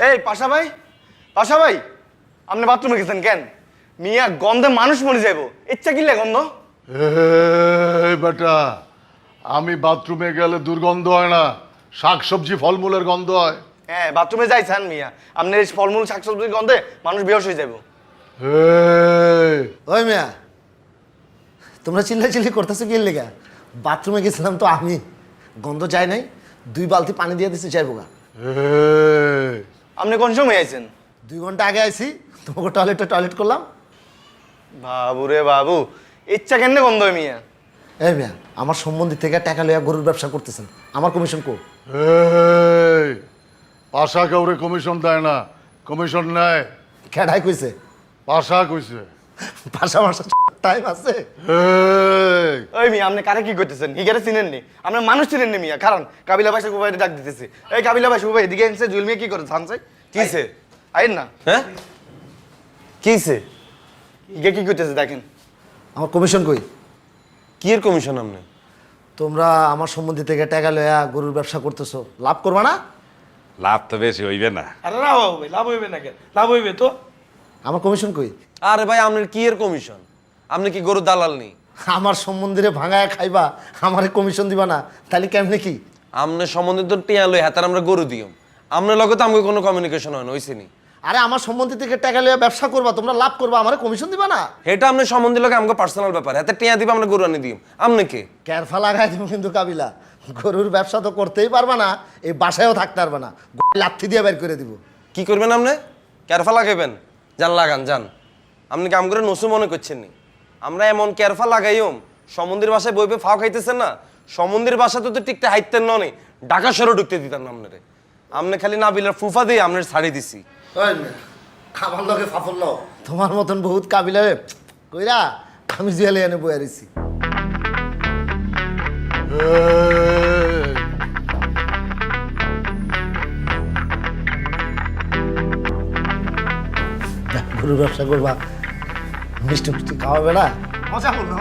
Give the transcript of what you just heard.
এই পাশা ভাই, পাশা ভাই, আপনি বাথরুমে গেছেন কেন? মিয়া গন্ধে মানুষ মরে যাইব, ইচ্ছা কিনলে গন্ধ। এই বেটা, আমি বাথরুমে গেলে দুর্গন্ধ হয় না, শাকসবজি ফলমূলের গন্ধ হয়। হ্যাঁ বাথরুমে যাইছেন মিয়া, আপনার এই ফলমূল শাকসবজির গন্ধে মানুষ বেহোশ হয়ে যাইব। ওই মিয়া, তোমরা চিল্লাচিল্লি করতেছো কি লেগা? বাথরুমে গেছিলাম তো আমি, গন্ধ যায় নাই, 2 বালতি পানি দিয়ে দিছি যাইবো গা। আপনি কোন সময় আইছেন? 2 ঘন্টা আগে আইছি, তোমাকে টয়লেট করলাম। বাবু রে বাবু, ইচ্ছা কেন গন্ধ হয় মিয়া? এই মিয়া, আমার সম্বন্ধী থেকে টাকা লইয়া গরুর ব্যবসা করতেছেন, আমার কমিশন কো? পাশা কাউরে কমিশন দেয় না, কমিশন নেয় খেড়াই কইছে? পাশা কইছে। পাশা মাসা টাইম আছে। ওই মিয়া আপনি কারে কি করতেছেন? হিগারে চিনেননি, আপনার মানুষ চিনেননি মিয়া। কারণ কাবিলা ভাই উপায় ডাক দিতেছে। এই কাবিলা ভাই উপায় এদিকে এনছে, জুল মিয়া কি করে থানছে? কিছে আইন না? হ্যাঁ কিছে হিগে কি করতেছে দেখেন। আমার কমিশন কই? কি এর কমিশন? আপনি তোমরা আমার সম্বন্ধী থেকে টাকা লইয়া গরুর ব্যবসা করতেছো, লাভ করবা না? লাভ তো বেশি হইবে না। আরে লাভ হবে, লাভ হইবে না কেন? লাভ হইবে তো। আমার কমিশন কই? আরে ভাই আপনার কি এর কমিশন? আপনি কি গরুর দালাল নি? আমার সম্বন্ধীরে ভাঙায় খাইবা, আমারে কমিশন দিবা না, তাহলে কেমনে কি? আমনে সম্বন্ধে তো টিয়া লই হাতার আমরা গরু দিও, আপনার লগে তো আমাকে কোনো কমিউনিকেশন হয় না, হইছে নি? আরে আমার সম্বন্ধী থেকে টাকা লইয়া ব্যবসা করবা, তোমরা লাভ করবা, আমারে কমিশন দিবা না? এটা আপনার সম্বন্ধে লগে আমাকে পার্সোনাল ব্যাপার, হাতে টিয়া দিবা আমরা গরু আনি দিম। আপনি কে? ক্যারফা লাগাই দিব কিন্তু কাবিলা, গরুর ব্যবসা তো করতেই পারবা না, এই বাসায়ও থাকতে পারবা না, লাথি দিয়ে বের করে দিব। কি করবেন আপনি? ক্যারফা লাগাইবেন? যান লাগান যান। আপনি কাম করে নসু মনে করছেন নি? আমরা এমন ক্যারফা লাগাইম, সমুদ্রের বাসায় বইবে ফাও খাইতেছেন না, সমুদ্রের বাসাতে তো টিকতে হাইতেন নয়, ঢাকা শহরে ঢুকতে দিতেন না আপনারে। আপনি খালি নাবিলার ফুফা দিয়ে আপনার ছাড়ি দিছি। খাবার লগে ফাফল লও, তোমার মতন বহুত কাবিলা কইরা আমি জুয়ালে এনে বইয়া রইছি। গরুর ব্যবসা করবা, মিষ্টি মিষ্টি খাওয়াবে না, মজা করবো।